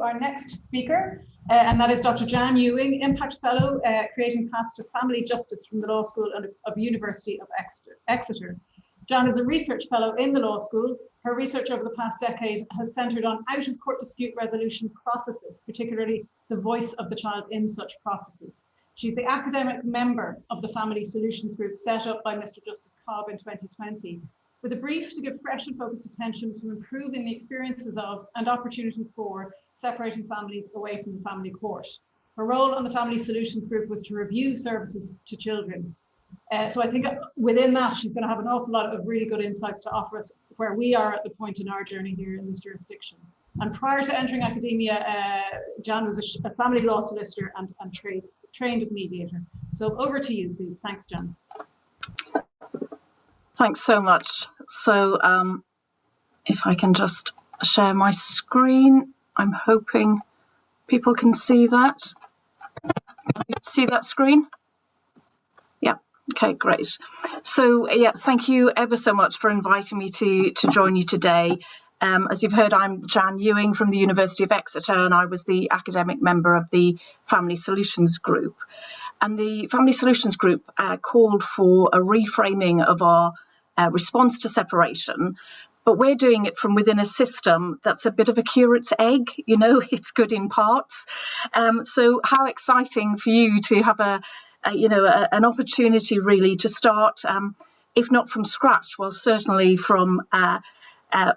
Our next speaker, and that is Dr. Jan Ewing, Impact Fellow, Creating Paths to Family Justice from the Law School of University of Exeter. Jan is a research fellow in the law school. Her research over the past decade has centred on out-of-court dispute resolution processes, particularly the voice of the child in such processes. She's the academic member of the Family Solutions Group set up by Mr. Justice Cobb in 2020, with a brief to give fresh and focused attention to improving the experiences of and opportunities for separating families away from the family court. Her role on the Family Solutions Group was to review services to children. So I think within that, she's going to have an awful lot of really good insights to offer us where we are at the point in our journey here in this jurisdiction. And prior to entering academia, Jan was a family law solicitor and trained mediator. So over to you, please. Thanks, Jan. Thanks so much. So if I can just share my screen, I'm hoping people can see that. See that screen? Yeah, okay, great. So yeah, thank you ever so much for inviting me to join you today. As you've heard, I'm Jan Ewing from the University of Exeter, and I was the academic member of the Family Solutions Group. And the Family Solutions Group called for a reframing of our response to separation, but we're doing it from within a system that's a bit of a curate's egg, you know, it's good in parts. So how exciting for you to have an opportunity really to start, if not from scratch, well, certainly from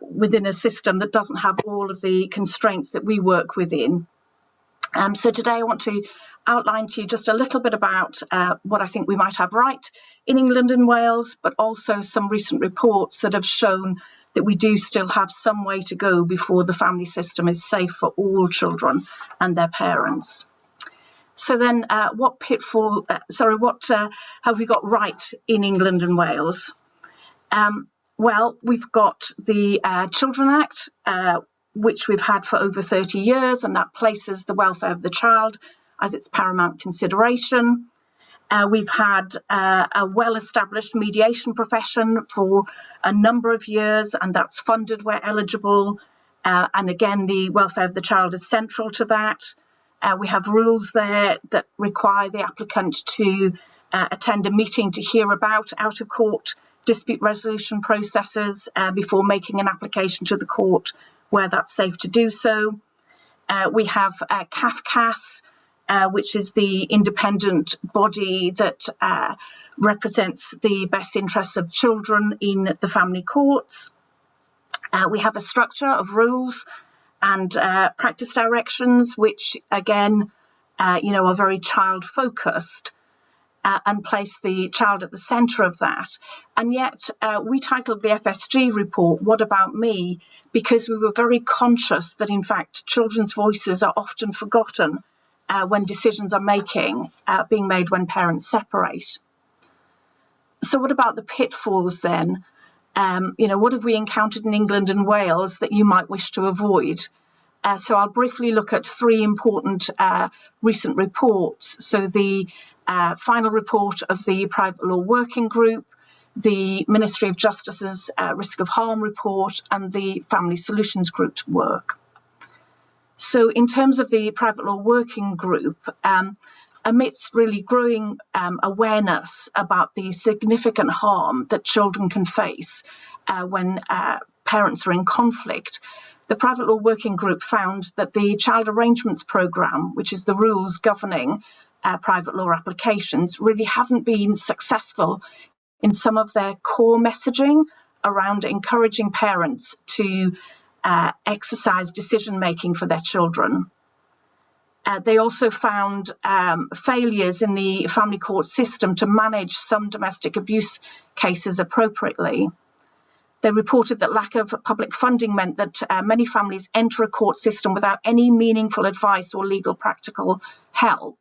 within a system that doesn't have all of the constraints that we work within. So today I want to outline to you just a little bit about what I think we might have right in England and Wales, but also some recent reports that have shown that we do still have some way to go before the family system is safe for all children and their parents. So then what have we got right in England and Wales? Well, we've got the Children Act, which we've had for over 30 years, and that places the welfare of the child as its paramount consideration. We've had a well-established mediation profession for a number of years, and that's funded where eligible. And again, the welfare of the child is central to that. We have rules there that require the applicant to attend a meeting to hear about out-of-court dispute resolution processes before making an application to the court where that's safe to do so. We have CAFCAS, which is the independent body that represents the best interests of children in the family courts. We have a structure of rules and practice directions, which again, are very child focused and place the child at the centre of that. And yet we titled the FSG report, What About Me? Because we were very conscious that in fact children's voices are often forgotten when decisions are being made when parents separate. So what about the pitfalls then? What have we encountered in England and Wales that you might wish to avoid? So I'll briefly look at three important recent reports. So the final report of the Private Law Working Group, the Ministry of Justice's Risk of Harm report, and the Family Solutions Group's work. So in terms of the Private Law Working Group, amidst really growing awareness about the significant harm that children can face when parents are in conflict, the Private Law Working Group found that the Child Arrangements Programme, which is the rules governing private law applications, really haven't been successful in some of their core messaging around encouraging parents to exercise decision-making for their children. They also found failures in the family court system to manage some domestic abuse cases appropriately. They reported that lack of public funding meant that many families enter a court system without any meaningful advice or legal practical help.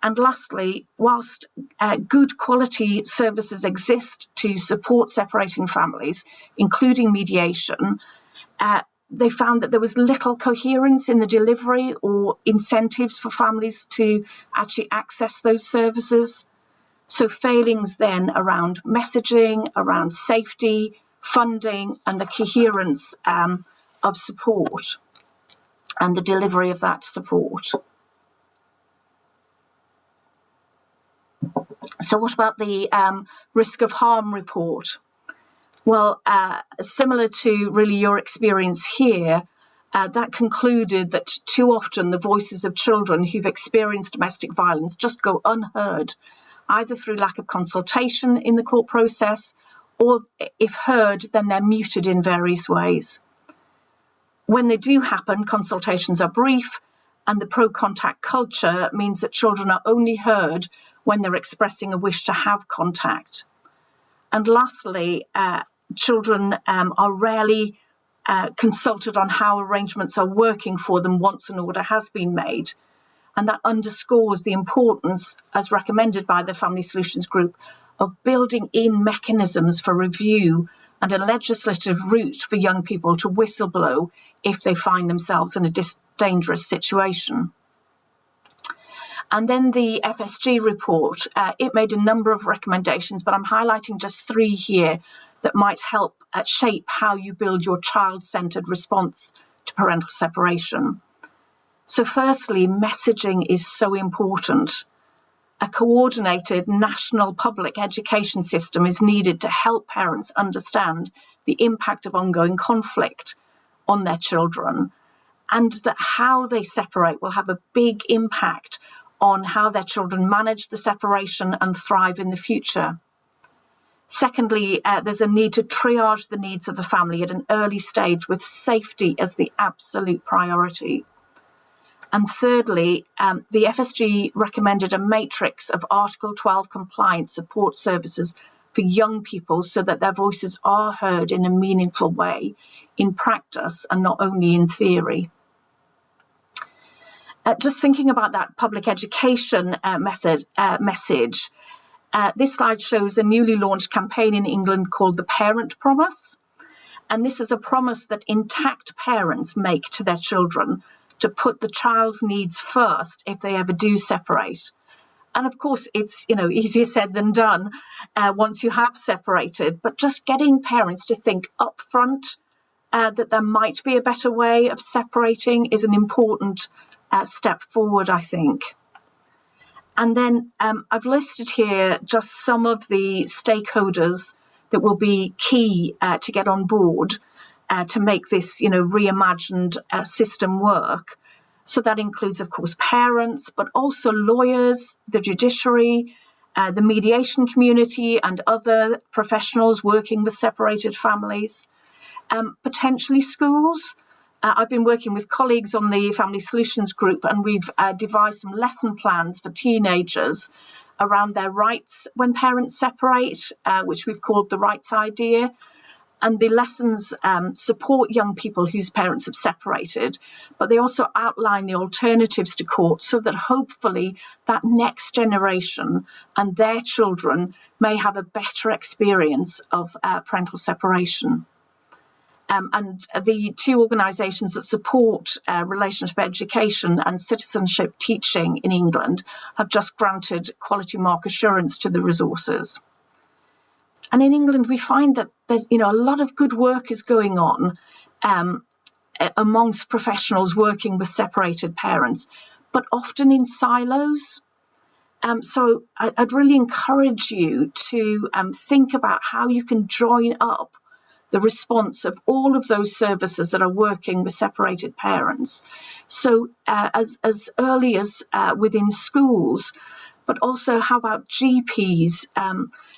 And lastly, whilst good quality services exist to support separating families, including mediation, they found that there was little coherence in the delivery or incentives for families to actually access those services. So failings then around messaging, around safety, funding, and the coherence of support. and the delivery of that support. So what about the risk of harm report? Well, similar to really your experience here, that concluded that too often the voices of children who've experienced domestic violence just go unheard, either through lack of consultation in the court process, or if heard, then they're muted in various ways. When they do happen, consultations are brief, and the pro-contact culture means that children are only heard when they're expressing a wish to have contact. And lastly, children are rarely consulted on how arrangements are working for them once an order has been made. And that underscores the importance, as recommended by the Family Solutions Group, of building in mechanisms for review and a legislative route for young people to whistleblow if they find themselves in a dangerous situation. And then the FSG report, it made a number of recommendations, but I'm highlighting just 3 here that might help shape how you build your child-centred response to parental separation. So firstly, messaging is so important. A coordinated national public education system is needed to help parents understand the impact of ongoing conflict on their children, and that how they separate will have a big impact on how their children manage the separation and thrive in the future. Secondly, there's a need to triage the needs of the family at an early stage with safety as the absolute priority. And thirdly, the FSG recommended a matrix of Article 12 compliant support services for young people so that their voices are heard in a meaningful way in practice and not only in theory. Just thinking about that public education message, this slide shows a newly launched campaign in England called the Parent Promise. And this is a promise that intact parents make to their children to put the child's needs first if they ever do separate. And of course, it's easier said than done once you have separated, but just getting parents to think upfront that there might be a better way of separating is an important step forward, I think. And then I've listed here just some of the stakeholders that will be key to get on board to make this, reimagined system work. So that includes, of course, parents, but also lawyers, the judiciary, the mediation community and other professionals working with separated families, potentially schools. I've been working with colleagues on the Family Solutions Group, and we've devised some lesson plans for teenagers around their rights when parents separate, which we've called the rights idea. And the lessons support young people whose parents have separated, but they also outline the alternatives to court so that hopefully that next generation and their children may have a better experience of parental separation. And the 2 organisations that support relationship education and citizenship teaching in England have just granted quality mark assurance to the resources. And in England, we find that there's a lot of good work is going on amongst professionals working with separated parents, but often in silos. So I'd really encourage you to think about how you can join up the response of all of those services that are working with separated parents. So as early as within schools, but also how about GPs?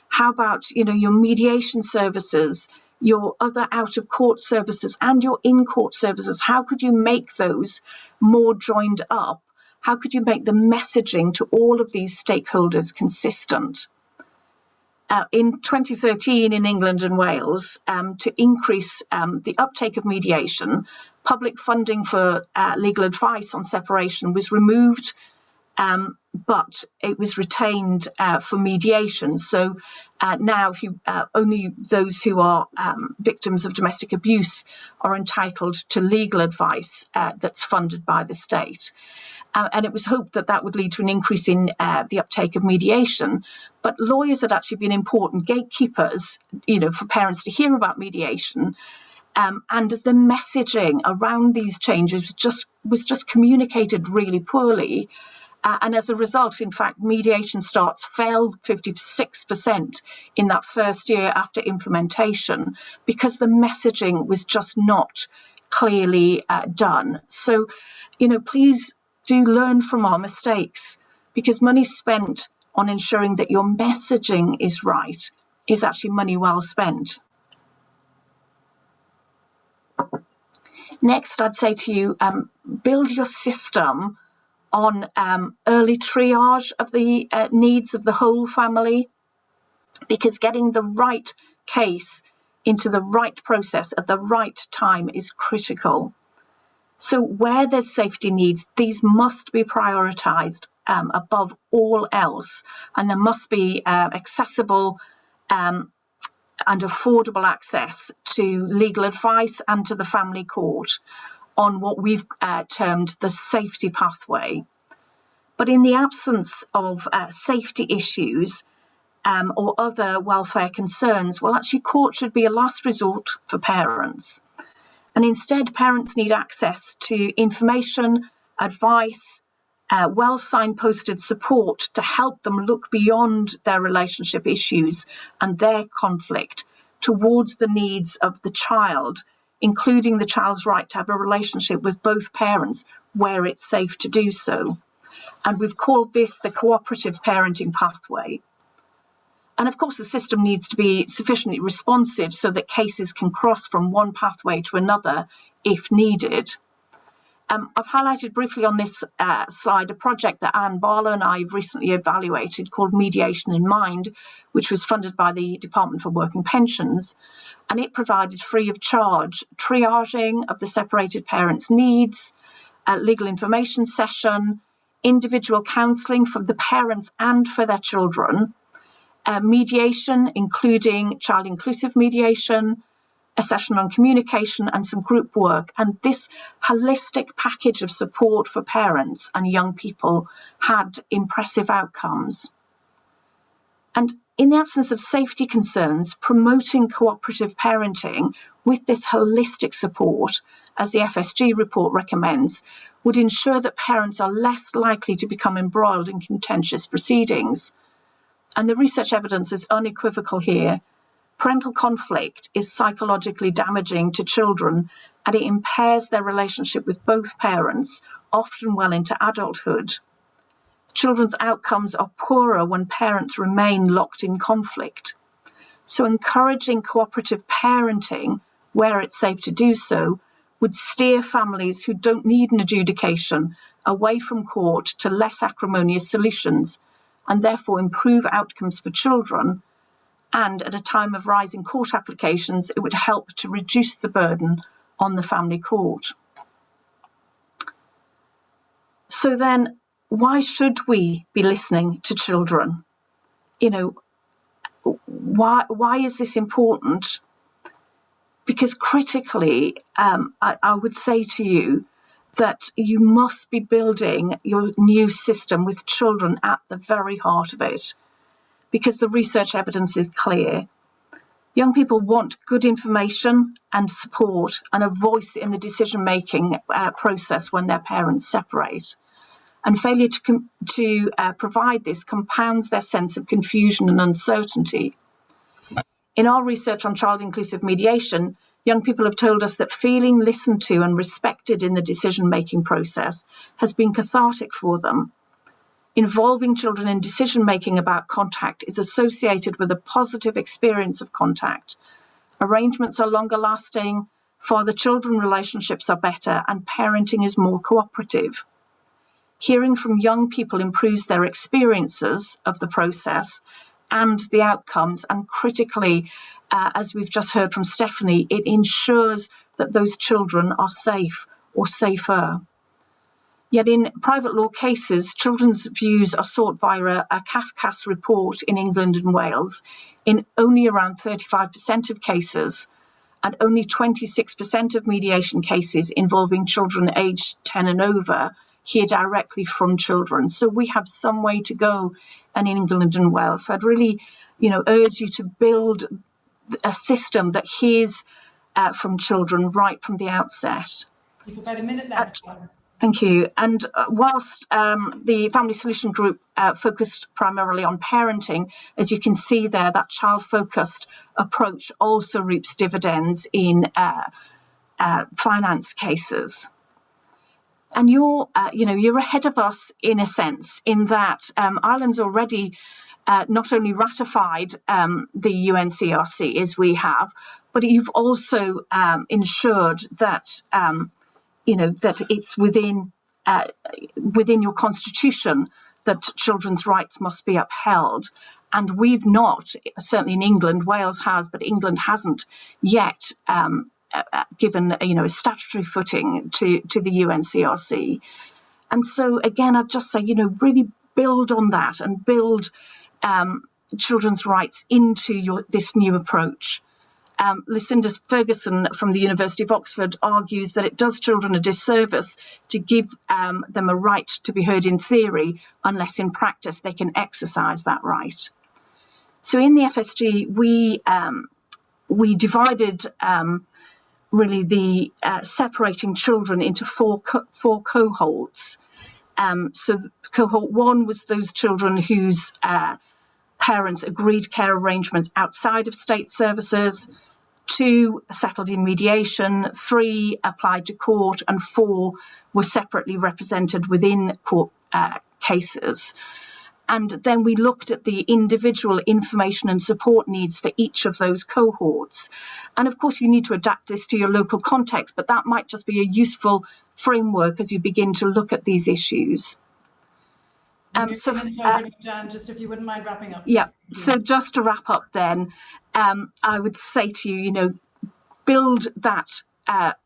How about, your mediation services, your other out-of-court services and your in-court services? How could you make those more joined up? How could you make the messaging to all of these stakeholders consistent? In 2013 in England and Wales, to increase the uptake of mediation, public funding for legal advice on separation was removed, but it was retained for mediation. So now only those who are victims of domestic abuse are entitled to legal advice that's funded by the state. And it was hoped that that would lead to an increase in the uptake of mediation. But lawyers had actually been important gatekeepers, for parents to hear about mediation. and the messaging around these changes was just communicated really poorly. And as a result, in fact, mediation starts fell 56% in that first year after implementation because the messaging was just not clearly done. So, please do learn from our mistakes, because money spent on ensuring that your messaging is right is actually money well spent. Next, I'd say to you, build your system on early triage of the needs of the whole family, because getting the right case into the right process at the right time is critical. So where there's safety needs, these must be prioritised above all else, and there must be accessible and affordable access to legal advice and to the family court on what we've termed the safety pathway. But in the absence of safety issues or other welfare concerns, well, actually court should be a last resort for parents. And instead, parents need access to information, advice, well signposted support to help them look beyond their relationship issues and their conflict towards the needs of the child, including the child's right to have a relationship with both parents where it's safe to do so. And we've called this the Cooperative Parenting pathway. And of course, the system needs to be sufficiently responsive so that cases can cross from one pathway to another if needed. I've highlighted briefly on this slide a project that Anne Barlow and I have recently evaluated called Mediation in Mind, which was funded by the Department for Work and Pensions. And it provided free of charge triaging of the separated parents' needs, legal information session, individual counselling for the parents and for their children, mediation, including child-inclusive mediation, a session on communication and some group work. And this holistic package of support for parents and young people had impressive outcomes. And in the absence of safety concerns, promoting cooperative parenting with this holistic support, as the FSG report recommends, would ensure that parents are less likely to become embroiled in contentious proceedings. And the research evidence is unequivocal here. Parental conflict is psychologically damaging to children, and it impairs their relationship with both parents, often well into adulthood. Children's outcomes are poorer when parents remain locked in conflict. So encouraging cooperative parenting, where it's safe to do so, would steer families who don't need an adjudication away from court to less acrimonious solutions, and therefore improve outcomes for children. And at a time of rising court applications, it would help to reduce the burden on the family court. So then, why should we be listening to children? Why is this important? Because critically, I would say to you that you must be building your new system with children at the very heart of it, because the research evidence is clear. Young people want good information and support and a voice in the decision-making process when their parents separate. And failure to provide this compounds their sense of confusion and uncertainty. In our research on child-inclusive mediation, young people have told us that feeling listened to and respected in the decision-making process has been cathartic for them. Involving children in decision-making about contact is associated with a positive experience of contact. Arrangements are longer lasting, father-children relationships are better, and parenting is more cooperative. Hearing from young people improves their experiences of the process and the outcomes, and critically, as we've just heard from Stephanie, it ensures that those children are safe or safer. Yet in private law cases, children's views are sought via a CAFCAS report in England and Wales in only around 35% of cases, and only 26% of mediation cases involving children aged 10 and over hear directly from children. So we have some way to go in England and Wales. So I'd really, urge you to build a system that hears from children right from the outset. You've about a minute left, John. Thank you. And whilst the Family Solution Group focused primarily on parenting, as you can see there, that child-focused approach also reaps dividends in finance cases. And you're ahead of us in a sense, in that Ireland's already not only ratified the UNCRC as we have, but you've also ensured that that it's within your constitution that children's rights must be upheld. And we've not, certainly in England, Wales has, but England hasn't yet given a statutory footing to the UNCRC. And so again, I'd just say, really build on that and build children's rights into this new approach. Lucinda Ferguson from the University of Oxford argues that it does children a disservice to give them a right to be heard in theory unless in practice they can exercise that right. So in the FSG, we divided really the separating children into four cohorts. So cohort one was those children whose parents agreed care arrangements outside of state services, 2 settled in mediation, 3 applied to court, and 4 were separately represented within court cases. And then we looked at the individual information and support needs for each of those cohorts. And of course, you need to adapt this to your local context, but that might just be a useful framework as you begin to look at these issues. Jan, just if you wouldn't mind wrapping up. Yeah, so just to wrap up then, I would say to you, build that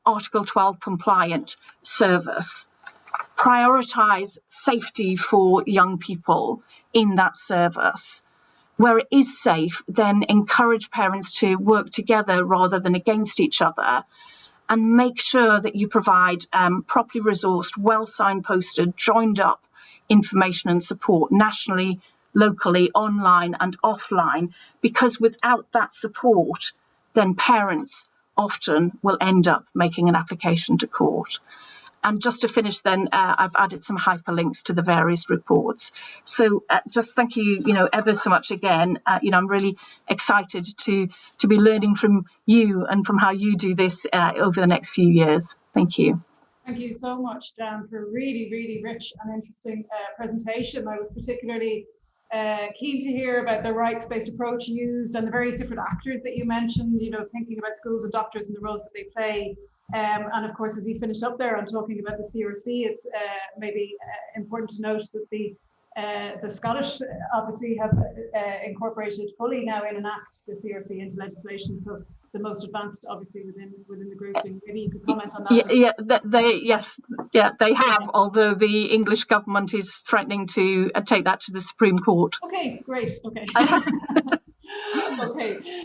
Article 12 compliant service. Prioritise safety for young people in that service. Where it is safe, then encourage parents to work together rather than against each other, and make sure that you provide properly resourced, well signposted, joined up information and support nationally, locally, online and offline, because without that support, then parents often will end up making an application to court. And just to finish then, I've added some hyperlinks to the various reports. So just thank you, ever so much again. I'm really excited to be learning from you and from how you do this over the next few years. Thank you. Thank you so much, Jan, for a really, really rich and interesting presentation. I was particularly keen to hear about the rights-based approach used and the various different actors that you mentioned, thinking about schools and doctors and the roles that they play. And of course, as you finished up there on talking about the CRC, it's maybe important to note that the Scottish obviously have incorporated fully now in an act the CRC into legislation. So the most advanced, obviously, within the group. And maybe you could comment on that. They have. Although the English government is threatening to take that to the Supreme Court. Okay, great. Okay. Okay.